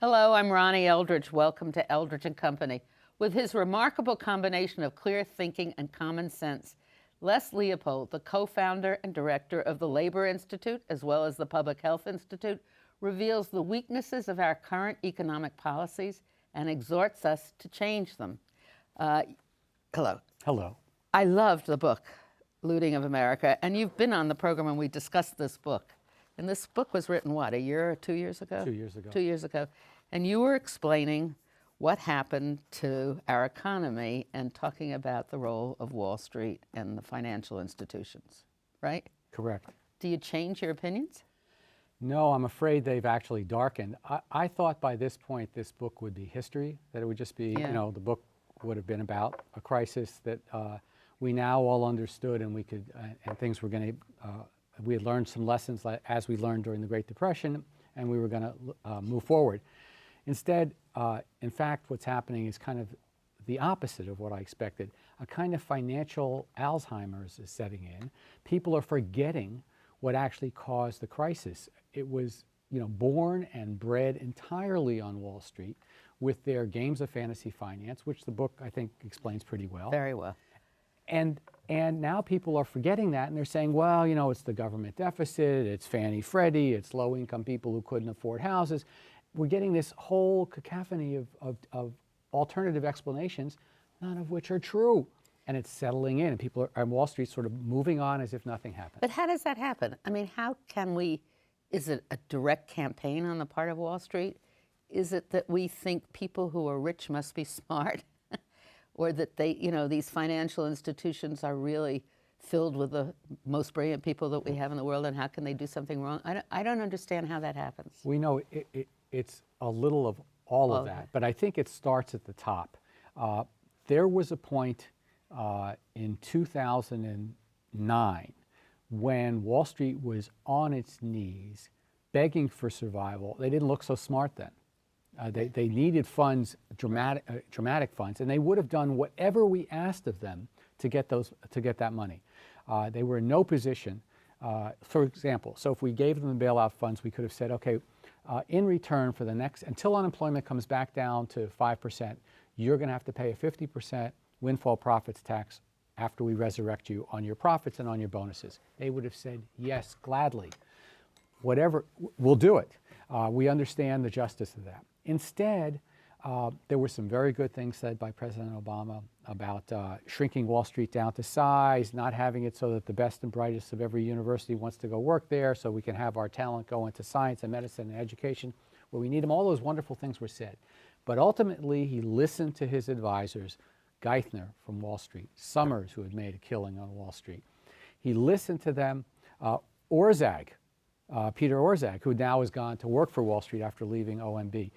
Hello, I'm Ronnie Eldridge. Welcome to Eldridge and Company. With his remarkable combination of clear thinking and common sense, Les Leopold, the co-founder and director of the Labor Institute as well as the Public Health Institute, reveals the weaknesses of our current economic policies and exhorts us to change them. Hello. Hello. I loved the book, Looting of America, and you've been on the program and we discussed this book. And this book was written, what, a year or 2 years ago? 2 years ago. 2 years ago. And you were explaining what happened to our economy and talking about the role of Wall Street and the financial institutions, right? Correct. Do you change your opinions? No, I'm afraid they've actually darkened. I thought by this point this book would be history, that it would just be, the book would have been about a crisis that we now all understood, and we could, and things were going to, we had learned some lessons as we learned during the Great Depression, and we were going to move forward. Instead, in fact, what's happening is kind of the opposite of what I expected. A kind of financial Alzheimer's is setting in. People are forgetting what actually caused the crisis. It was, born and bred entirely on Wall Street with their games of fantasy finance, which the book, I think, explains pretty well. Very well. And now people are forgetting that, and they're saying, well, it's the government deficit, it's Fannie Freddie, it's low-income people who couldn't afford houses. We're getting this whole cacophony of alternative explanations, none of which are true. And it's settling in, and people are on Wall Street sort of moving on as if nothing happened. But how does that happen? I mean, how can we, is it a direct campaign on the part of Wall Street? Is it that we think people who are rich must be smart? Or that they, these financial institutions are really filled with the most brilliant people that we have in the world, and how can they do something wrong? I don't understand how that happens. We know it's a little of all of that, but I think it starts at the top. There was a point in 2009 when Wall Street was on its knees begging for survival. They didn't look so smart then. They needed funds, dramatic funds, and they would have done whatever we asked of them to get that money. They were in no position. For example, so if we gave them the bailout funds, we could have said, okay, in return for the next, until unemployment comes back down to 5%, you're going to have to pay a 50% windfall profits tax after we resurrect you on your profits and on your bonuses. They would have said, yes, gladly. Whatever, we'll do it. We understand the justice of that. Instead, there were some very good things said by President Obama about shrinking Wall Street down to size, not having it so that the best and brightest of every university wants to go work there, so we can have our talent go into science and medicine and education where we need them. All those wonderful things were said. But ultimately, he listened to his advisors, Geithner from Wall Street, Summers, who had made a killing on Wall Street. He listened to them, Orszag, Peter Orszag, who now has gone to work for Wall Street after leaving OMB.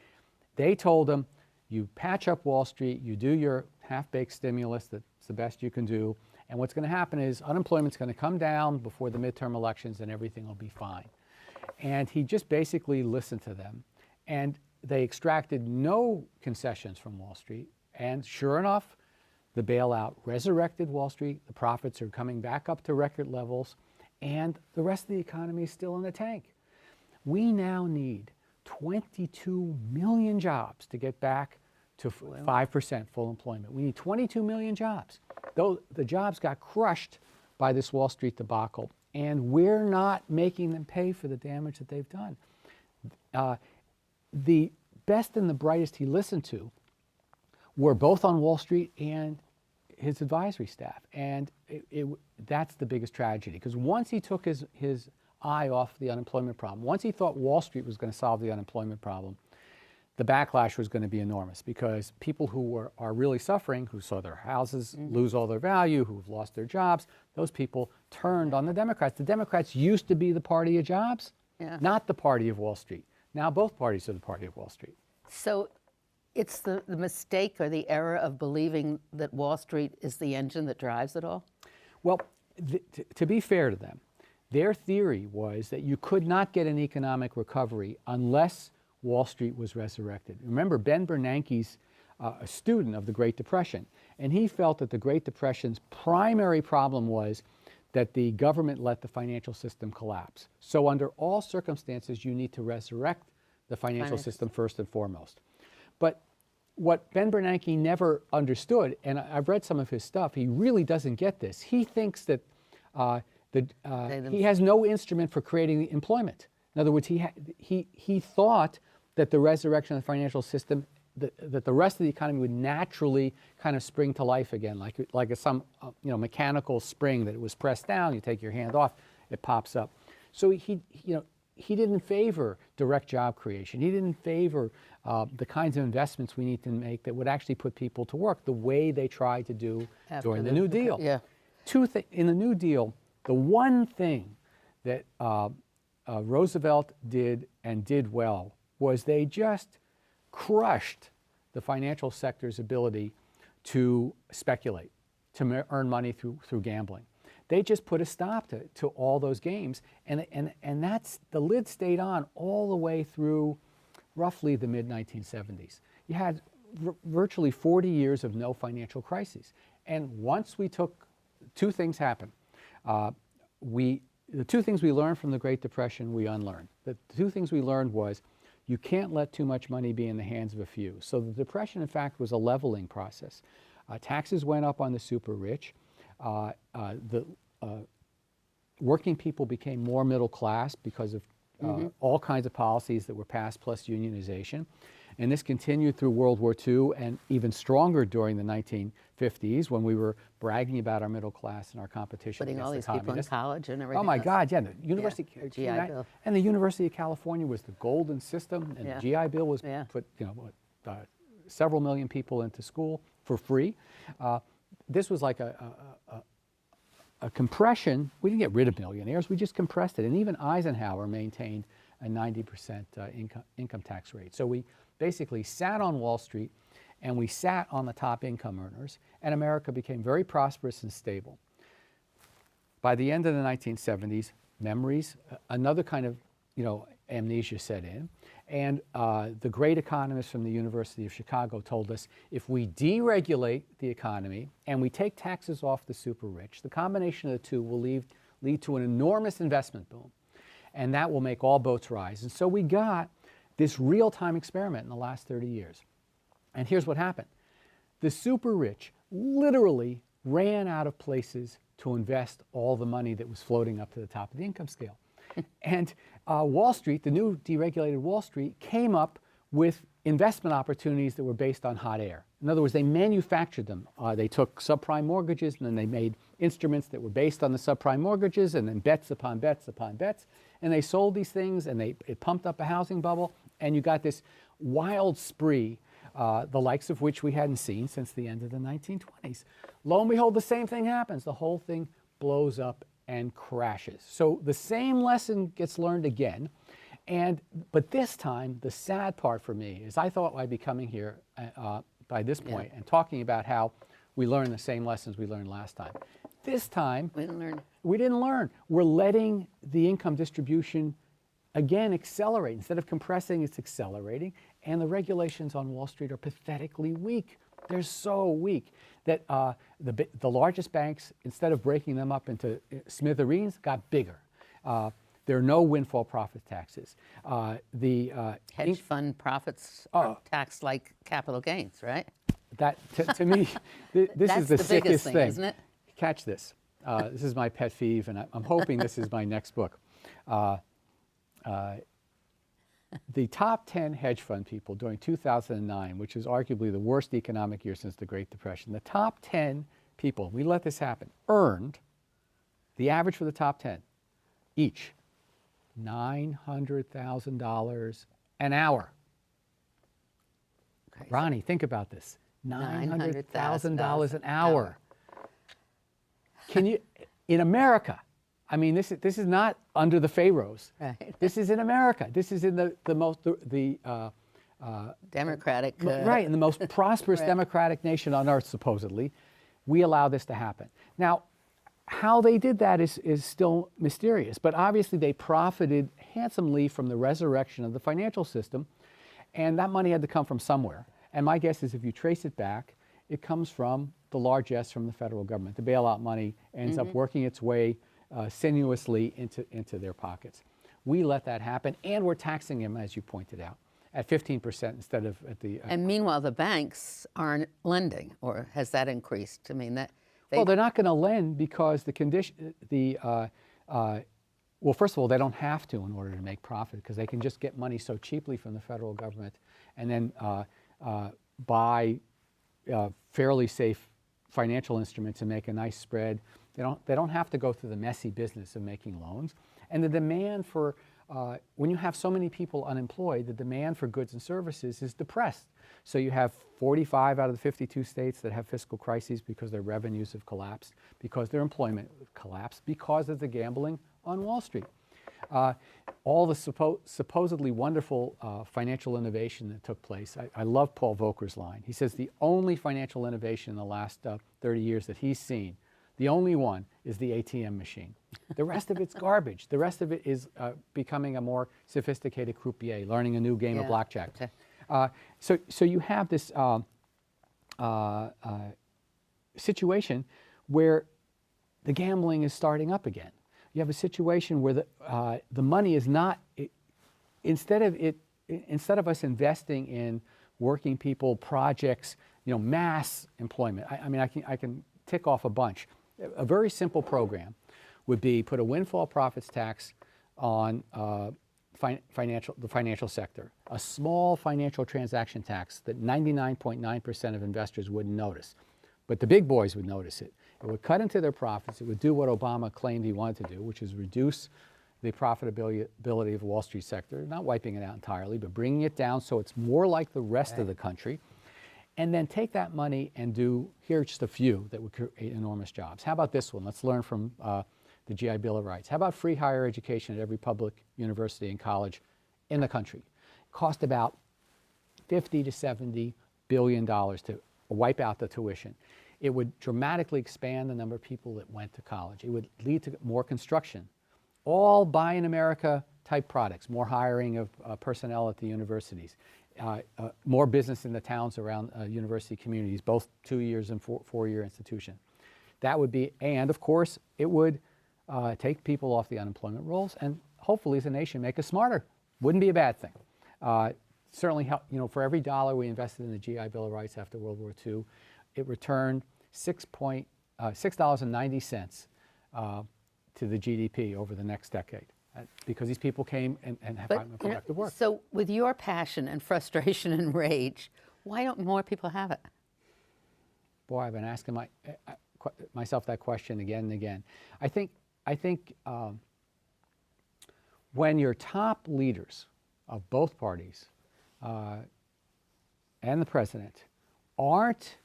They told him, you patch up Wall Street, you do your half-baked stimulus, that's the best you can do, and what's going to happen is unemployment's going to come down before the midterm elections and everything will be fine. And he just basically listened to them, and they extracted no concessions from Wall Street, and sure enough, the bailout resurrected Wall Street, the profits are coming back up to record levels, and the rest of the economy is still in the tank. We now need 22 million jobs to get back to 5% full employment. We need 22 million jobs. Though the jobs got crushed by this Wall Street debacle, and we're not making them pay for the damage that they've done. The best and the brightest he listened to were both on Wall Street and his advisory staff. And that's the biggest tragedy, because once he took his eye off the unemployment problem, once he thought Wall Street was going to solve the unemployment problem, the backlash was going to be enormous, because people who are really suffering, who saw their houses lose all their value, who've lost their jobs, those people turned on the Democrats. The Democrats used to be the party of jobs, not the party of Wall Street. Now both parties are the party of Wall Street. So it's the mistake or the error of believing that Wall Street is the engine that drives it all? Well, to be fair to them, their theory was that you could not get an economic recovery unless Wall Street was resurrected. Remember, Ben Bernanke's a student of the Great Depression, and he felt that the Great Depression's primary problem was that the government let the financial system collapse. So under all circumstances, you need to resurrect the financial system first and foremost. But what Ben Bernanke never understood, and I've read some of his stuff, he really doesn't get this. He thinks that he has no instrument for creating employment. In other words, he thought that the resurrection of the financial system, that the rest of the economy would naturally kind of spring to life again, like some mechanical spring that it was pressed down. You take your hand off, it pops up. So he didn't favor direct job creation. He didn't favor the kinds of investments we need to make that would actually put people to work the way they tried to do during the New Deal. Yeah. In the New Deal, the one thing that Roosevelt did and did well was they just crushed the financial sector's ability to speculate, to earn money through gambling. They just put a stop to all those games, and that's, the lid stayed on all the way through roughly the mid-1970s. You had virtually 40 years of no financial crises. And once we took, two things happened. The two things we learned from the Great Depression, we unlearned. The two things we learned was you can't let too much money be in the hands of a few. So the Depression, in fact, was a leveling process. Taxes went up on the super rich. Working people became more middle class because of all kinds of policies that were passed, plus unionization. And this continued through World War II and even stronger during the 1950s when we were bragging about our middle class and our competition Putting against all the these people in communists. college and everything. Oh my else. God, yeah, the University, GI Bill. and the University of California was the golden system, and the GI Bill was put, several million people into school for free. This was like a compression. We didn't get rid of millionaires, we just compressed it. And even Eisenhower maintained a 90% income tax rate. So we basically sat on Wall Street and we sat on the top income earners, and America became very prosperous and stable. By the end of the 1970s, memories, another kind of amnesia set in, and the great economists from the University of Chicago told us if we deregulate the economy and we take taxes off the super rich, the combination of the two will lead to an enormous investment boom, and that will make all boats rise. And so we got this real-time experiment in the last 30 years. And here's what happened. The super rich literally ran out of places to invest all the money that was floating up to the top of the income scale. And Wall Street, the new deregulated Wall Street, came up with investment opportunities that were based on hot air. In other words, they manufactured them. They took subprime mortgages, and then they made instruments that were based on the subprime mortgages, and then bets upon bets upon bets. And they sold these things, and it pumped up a housing bubble, and you got this wild spree, the likes of which we hadn't seen since the end of the 1920s. Lo and behold, the same thing happens. The whole thing blows up and crashes. So the same lesson gets learned again. But this time, the sad part for me is I thought I'd be coming here by this point and talking about how we learned the same lessons we learned last time. This time, we didn't learn. We're letting the income distribution again accelerate. Instead of compressing, it's accelerating. And the regulations on Wall Street are pathetically weak. They're so weak that the largest banks, instead of breaking them up into smithereens, got bigger. There are no windfall profit taxes. Hedge fund profits are taxed like capital gains, right? That, to me, this is the sickest thing, isn't it? Catch this. This is my pet peeve, and I'm hoping this is my next book. The top 10 hedge fund people during 2009, which is arguably the worst economic year since the Great Depression, the top 10 people, we let this happen, earned, the average for the top 10, each, $900,000 an hour. Okay. Ronnie, think about this. $900,000 an hour. Can you, in America, I mean, this is not under the pharaohs. Right. This is in America. This is in the most democratic, right, in the most prosperous democratic nation on earth, supposedly. We allow this to happen. Now, how they did that is still mysterious, but obviously they profited handsomely from the resurrection of the financial system, and that money had to come from somewhere. And my guess is if you trace it back, it comes from the largesse from the federal government. The bailout money ends up working its way sinuously into their pockets. We let that happen, and we're taxing him, as you pointed out, at 15% instead of at the. And meanwhile, the banks aren't lending, or has that increased? I mean, that Well, they're not going to lend because the condition, well, first of all, they don't have to in order to make profit because they can just get money so cheaply from the federal government and then buy fairly safe financial instruments and make a nice spread. They don't have to go through the messy business of making loans. And the demand for, when you have so many people unemployed, the demand for goods and services is depressed. So you have 45 out of the 52 states that have fiscal crises because their revenues have collapsed, because their employment collapsed, because of the gambling on Wall Street. All the supposedly wonderful financial innovation that took place. I love Paul Volcker's line. He says the only financial innovation in the last 30 years that he's seen, the only one, is the ATM machine. The rest of it's garbage. The rest of it is becoming a more sophisticated croupier, learning a new game of blackjack. Okay. So you have this situation where the gambling is starting up again. You have a situation where the money is not, instead of us investing in working people, projects, mass employment. I mean, I can tick off a bunch. A very simple program would be put a windfall profits tax on the financial sector, a small financial transaction tax that 99.9% of investors wouldn't notice, but the big boys would notice it. It would cut into their profits. It would do what Obama claimed he wanted to do, which is reduce the profitability of the Wall Street sector, not wiping it out entirely, but bringing it down so it's more like the rest of the country, and then take that money and do, here are just a few that would create enormous jobs. How about this one? Let's learn from the GI Bill of Rights. How about free higher education at every public university and college in the country? It cost about $50 to $70 billion to wipe out the tuition. It would dramatically expand the number of people that went to college. It would lead to more construction. All Buy in America type products, more hiring of personnel at the universities, more business in the towns around university communities, both 2 years and four-year institution. That would be, and of course, it would take people off the unemployment rolls and hopefully as a nation make us smarter. Wouldn't be a bad thing. Certainly help, for every dollar we invested in the GI Bill of Rights after World War II, it returned $6.90 to the GDP over the next decade because these people came and have found productive work. So with your passion and frustration and rage, why don't more people have it? Boy, I've been asking myself that question again and again. I think when your top leaders of both parties and the president aren't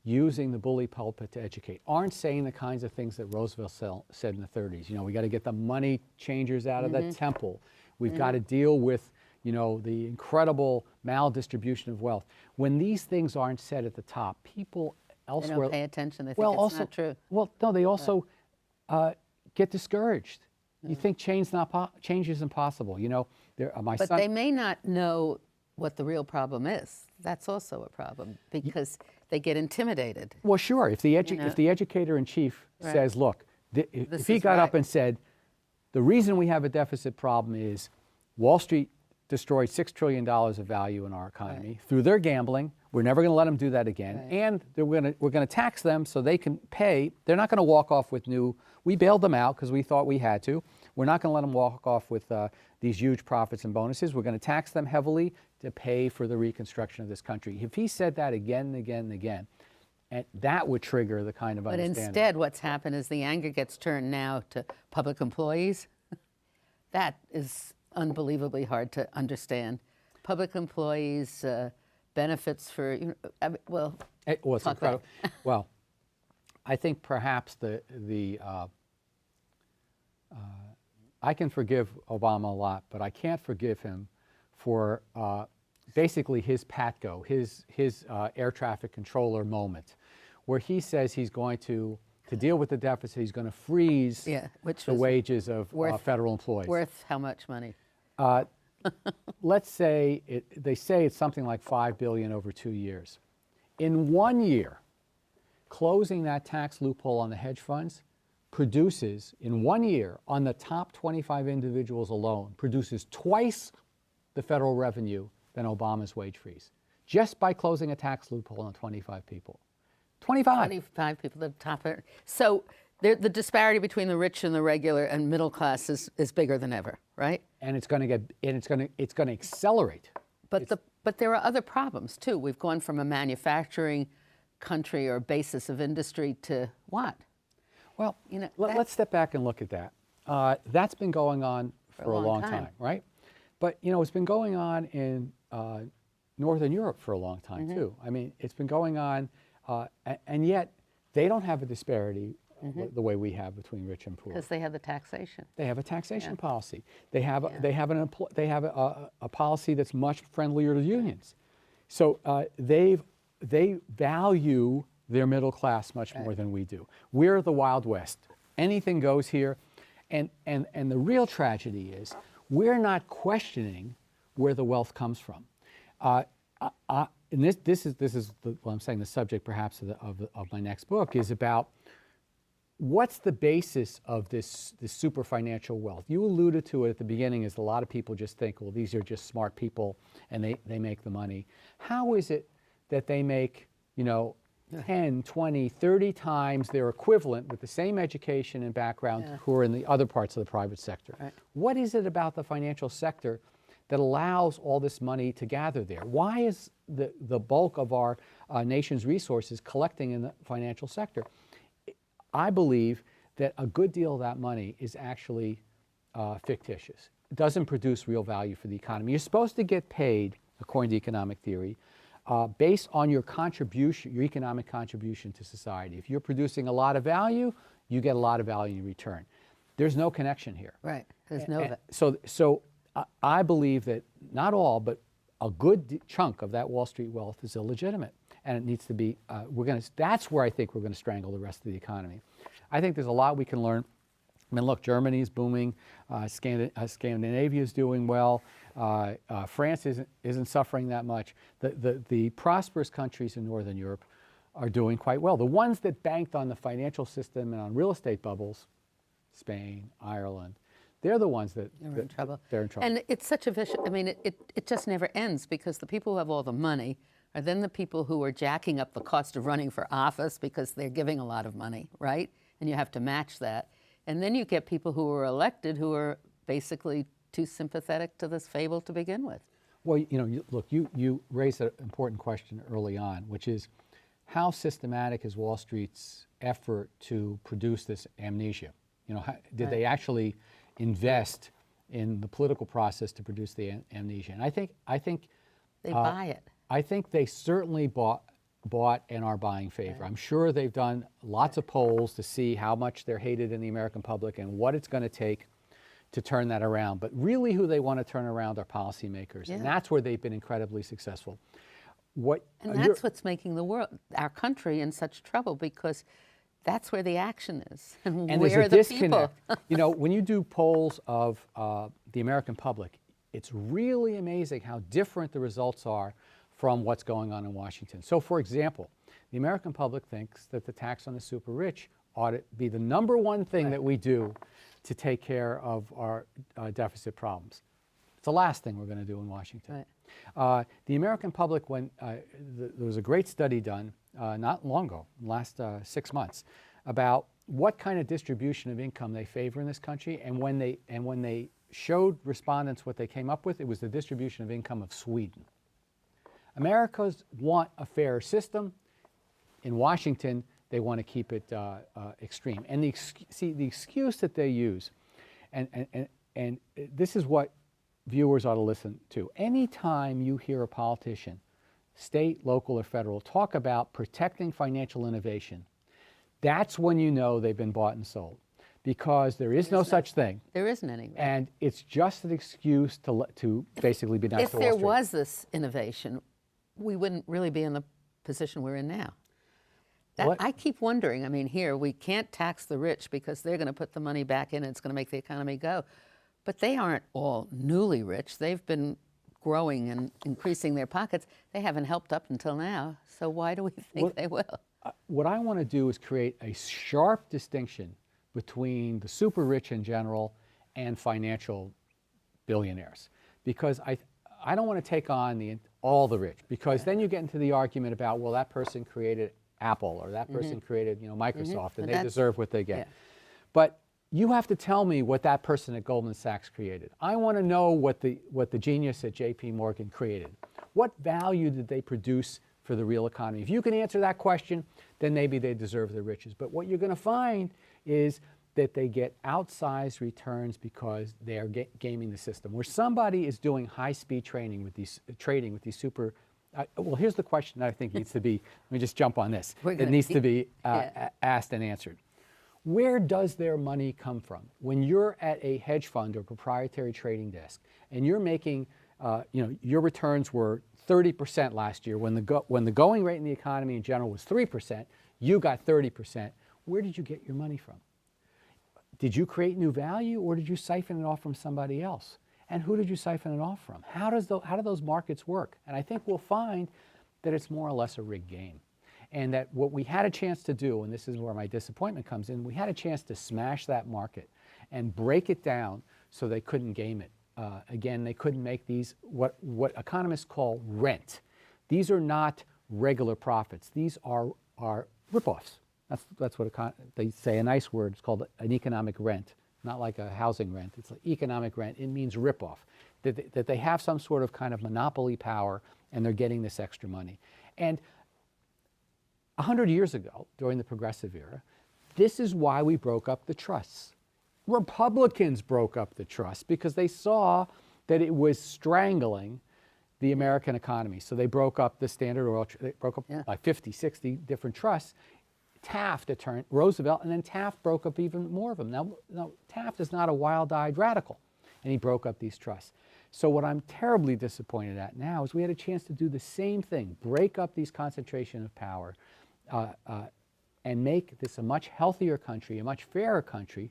using the bully pulpit to educate, aren't saying the kinds of things that Roosevelt said in the 30s. We got to get the money changers out of the temple. We've got to deal with, the incredible maldistribution of wealth. When these things aren't said at the top, people elsewhere... They don't pay attention. They think it's not true. Well, no, they also get discouraged. You think change is impossible. But they may not know what the real problem is. That's also a problem because they get intimidated. Well, sure. If the educator-in-chief says, look, if he got up and said, the reason we have a deficit problem is Wall Street destroyed $6 trillion of value in our economy through their gambling. We're never going to let them do that again. And we're going to tax them so they can pay. They're not going to walk off with we bailed them out because we thought we had to. We're not going to let them walk off with these huge profits and bonuses. We're going to tax them heavily to pay for the reconstruction of this country. If he said that again and again and again, and that would trigger the kind of understanding. But instead, what's happened is the anger gets turned now to public employees. That is unbelievably hard to understand. Public employees, benefits for, it's incredible. Well, I think perhaps I can forgive Obama a lot, but I can't forgive him for basically his PATCO, his air traffic controller moment, where he says he's going to deal with the deficit, he's going to freeze the wages of federal employees. Worth how much money? Let's say, they say it's something like $5 billion over 2 years. In 1 year, closing that tax loophole on the hedge funds produces, in 1 year, on the top 25 individuals alone, produces twice the federal revenue than Obama's wage freeze, just by closing a tax loophole on 25 people. 25. 25 people at the top. So the disparity between the rich and the regular and middle class is bigger than ever, right? And it's going to accelerate. But there are other problems too. We've gone from a manufacturing country or basis of industry to what? Well, let's step back and look at that. That's been going on for a long time, right? But it's been going on in Northern Europe for a long time too. I mean, it's been going on, and yet they don't have a disparity the way we have between rich and poor. Because they have the taxation. They have a taxation policy. They have a policy that's much friendlier to unions. So they value their middle class much more than we do. We're the Wild West. Anything goes here. And the real tragedy is we're not questioning where the wealth comes from. And this is what I'm saying, the subject perhaps of my next book is about what's the basis of this super financial wealth. You alluded to it at the beginning, is a lot of people just think, well, these are just smart people and they make the money. How is it that they make, 10, 20, 30 times their equivalent with the same education and background who are in the other parts of the private sector? Right. What is it about the financial sector that allows all this money to gather there? Why is the bulk of our nation's resources collecting in the financial sector? I believe that a good deal of that money is actually fictitious. It doesn't produce real value for the economy. You're supposed to get paid, according to economic theory, based on your contribution, your economic contribution to society. If you're producing a lot of value, you get a lot of value in return. There's no connection here. Right. There's no. So I believe that not all, but a good chunk of that Wall Street wealth is illegitimate, and it needs to be. That's where I think we're going to strangle the rest of the economy. I think there's a lot we can learn. I mean, look, Germany is booming. Scandinavia is doing well. France isn't suffering that much. The prosperous countries in Northern Europe are doing quite well. The ones that banked on the financial system and on real estate bubbles, Spain, Ireland, they're the ones that they're in trouble. They're in trouble. And it's such a vicious, I mean, it just never ends, because the people who have all the money are then the people who are jacking up the cost of running for office because they're giving a lot of money, right? And you have to match that. And then you get people who are elected who are basically too sympathetic to this fable to begin with. Well, look, you raised an important question early on, which is how systematic is Wall Street's effort to produce this amnesia? Did they actually invest in the political process to produce the amnesia? And I think they buy it. I think they certainly bought and are buying favor. Right. I'm sure they've done lots of polls to see how much they're hated in the American public and what it's going to take to turn that around. But really who they want to turn around are policymakers. And that's where they've been incredibly successful. And that's what's making our country in such trouble, because that's where the action is. And where are the disconnect. People? When you do polls of the American public, it's really amazing how different the results are from what's going on in Washington. So, for example, the American public thinks that the tax on the super rich ought to be the number one thing that we do to take care of our deficit problems. It's the last thing we're going to do in Washington. Right. The American public, when there was a great study done not long ago, last 6 months, about what kind of distribution of income they favor in this country, and when they showed respondents what they came up with, it was the distribution of income of Sweden. Americans want a fair system. In Washington, they want to keep it extreme. And the excuse that they use, and this is what viewers ought to listen to. Anytime you hear a politician, state, local, or federal, talk about protecting financial innovation, that's when you know they've been bought and sold. Because there is no such thing. There isn't any. Right? And it's just an excuse to basically be nice to Wall Street. If there was this innovation, we wouldn't really be in the position we're in now. I keep wondering, I mean, here, we can't tax the rich because they're going to put the money back in and it's going to make the economy go. But they aren't all newly rich. They've been growing and increasing their pockets. They haven't helped up until now. So why do we think they will? What I want to do is create a sharp distinction between the super rich in general and financial billionaires, because I don't want to take on all the rich, because then you get into the argument about, well, that person created Apple, or that person created, Microsoft, and they deserve what they get. Yeah. But you have to tell me what that person at Goldman Sachs created. I want to know what the genius at JP Morgan created. What value did they produce for the real economy? If you can answer that question, then maybe they deserve the riches. But what you're going to find is that they get outsized returns because they are gaming the system. Where somebody is doing high-speed trading with these super. Well, here's the question that I think needs to be. Let me just jump on this. It needs to be asked and answered. Where does their money come from? When you're at a hedge fund or proprietary trading desk and you're making, your returns were 30% last year. When the going rate in the economy in general was 3%, you got 30%. Where did you get your money from? Did you create new value, or did you siphon it off from somebody else? And who did you siphon it off from? How do those markets work? And I think we'll find that it's more or less a rigged game. And that what we had a chance to do, and this is where my disappointment comes in, we had a chance to smash that market and break it down so they couldn't game it. Again, they couldn't make these, what economists call rent. These are not regular profits. These are ripoffs. That's what they say, a nice word. It's called an economic rent, not like a housing rent. It's like economic rent. It means ripoff, that they have some sort of kind of monopoly power and they're getting this extra money. And 100 years ago, during the Progressive era, this is why we broke up the trusts. Republicans broke up the trust because they saw that it was strangling the American economy. So they broke up the Standard Oil, they broke up by 50, 60 different trusts. Taft turned Roosevelt, and then Taft broke up even more of them. Now Taft is not a wild-eyed radical, and he broke up these trusts. So what I'm terribly disappointed at now is we had a chance to do the same thing, break up these concentration of power, and make this a much healthier country, a much fairer country,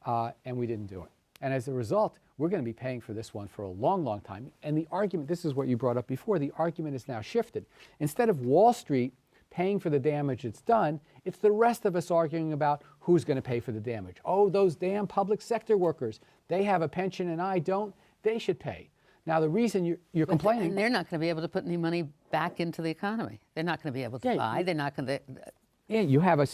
and we didn't do it. And as a result, we're going to be paying for this one for a long, long time. And the argument, this is what you brought up before, the argument is now shifted. Instead of Wall Street paying for the damage it's done, it's the rest of us arguing about who's going to pay for the damage. Oh, those damn public sector workers, they have a pension and I don't, they should pay. Now, the reason you're complaining... And they're not going to be able to put any money back into the economy. They're not going to be able to buy. They're not going to... Yeah, you have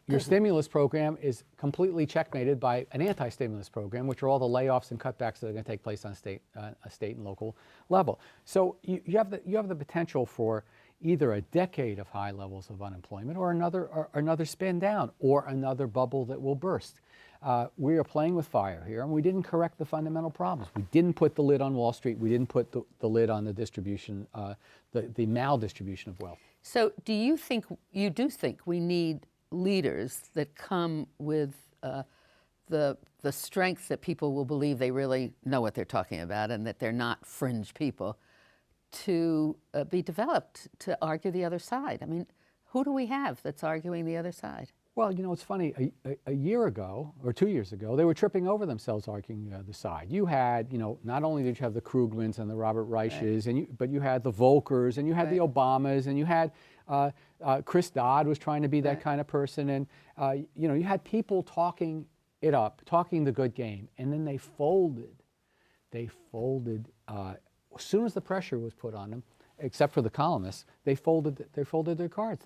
your stimulus program is completely checkmated by an anti-stimulus program, which are all the layoffs and cutbacks that are going to take place on a state and local level. So you have the potential for either a decade of high levels of unemployment or another spin down or another bubble that will burst. We are playing with fire here, and we didn't correct the fundamental problems. We didn't put the lid on Wall Street. We didn't put the lid on the distribution, the maldistribution of wealth. So do you think we need leaders that come with the strength that people will believe they really know what they're talking about and that they're not fringe people to be developed to argue the other side? I mean, who do we have that's arguing the other side? Well, it's funny. A year ago or 2 years ago, they were tripping over themselves arguing the side. You had, not only did you have the Krugmans and the Robert Reiches, but you had the Volckers and you had the Obamas and you had Chris Dodd was trying to be that kind of person, and you had people talking it up, talking the good game, and then they folded. They folded as soon as the pressure was put on them, except for the columnists. They folded their cards.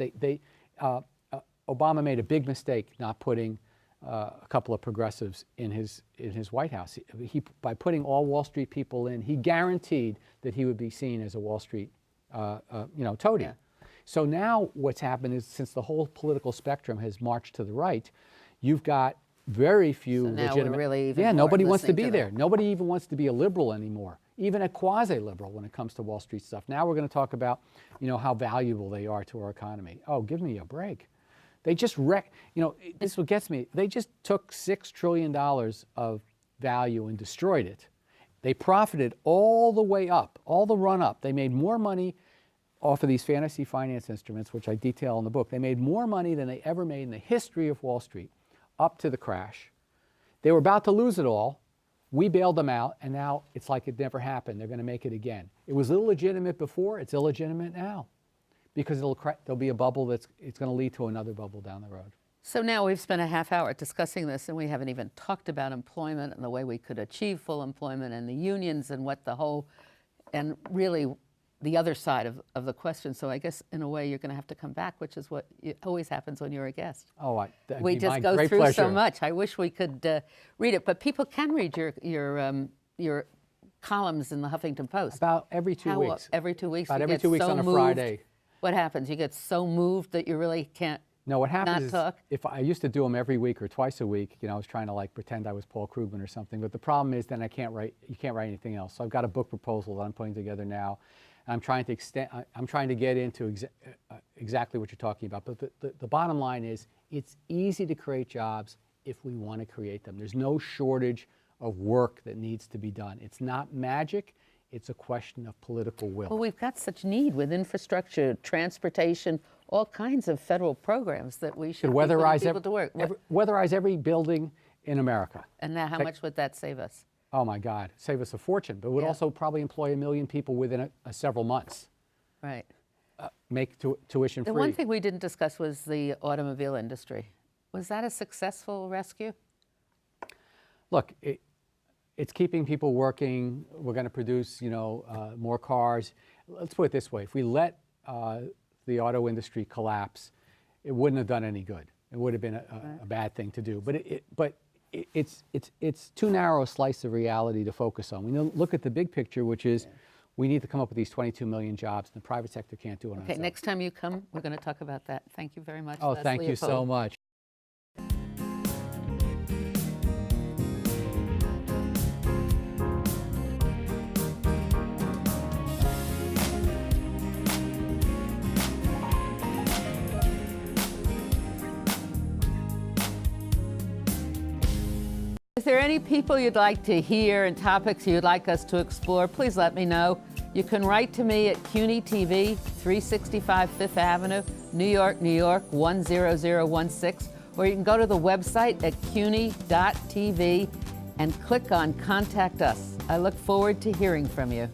Obama made a big mistake not putting a couple of progressives in his White House. By putting all Wall Street people in, he guaranteed that he would be seen as a Wall Street, toady. Yeah. So now what's happened is, since the whole political spectrum has marched to the right, you've got very few legitimate. Really even nobody wants to be there. Nobody even wants to be a liberal anymore, even a quasi-liberal when it comes to Wall Street stuff. Now we're going to talk about, how valuable they are to our economy. Oh, give me a break. They just this is what gets me. They just took $6 trillion of value and destroyed it. They profited all the way up, all the run up. They made more money off of these fantasy finance instruments, which I detail in the book. They made more money than they ever made in the history of Wall Street up to the crash. They were about to lose it all. We bailed them out, and now it's like it never happened. They're going to make it again. It was illegitimate before. It's illegitimate now, because there'll be a bubble it's going to lead to another bubble down the road. So now we've spent a half hour discussing this, and we haven't even talked about employment and the way we could achieve full employment and the unions and what the whole, and really the other side of the question. So I guess in a way you're going to have to come back, which is what always happens when you're a guest. Oh, we just go great through pleasure. so much. I wish we could read it, but people can read your columns in the Huffington Post. About every 2 weeks. Every 2 weeks. About you every get 2 weeks so on a moved. Friday. What happens? You get so moved that you really can't. No, what happens not is talk? if I used to do them every week or twice a week, I was trying to like pretend I was Paul Krugman or something. But the problem is then you can't write anything else. So I've got a book proposal that I'm putting together now. And I'm trying to extend. I'm trying to get into exactly what you're talking about. But the bottom line is it's easy to create jobs if we want to create them. There's no shortage of work that needs to be done. It's not magic. It's a question of political will. Well, we've got such need with infrastructure, transportation, all kinds of federal programs that we should weatherize people to work. weatherize every building in America. And now how much would that save us? Oh my God, save us a fortune, but would also probably employ 1 million people within several months. Right. Make tuition free. The one thing we didn't discuss was the automobile industry. Was that a successful rescue? Look, it's keeping people working. We're going to produce, more cars. Let's put it this way: if we let the auto industry collapse, it wouldn't have done any good. It would have been a bad thing to do. But it's too narrow a slice of reality to focus on. We look at the big picture, which is we need to come up with these 22 million jobs. And the private sector can't do it on its own. Okay, next time you come, we're going to talk about that. Thank you very much. Oh, Les thank you so Leopold. much. If there are any people you'd like to hear and topics you'd like us to explore, please let me know. You can write to me at CUNY TV, 365 Fifth Avenue, New York, New York, 10016, or you can go to the website at cuny.tv and click on Contact Us. I look forward to hearing from you.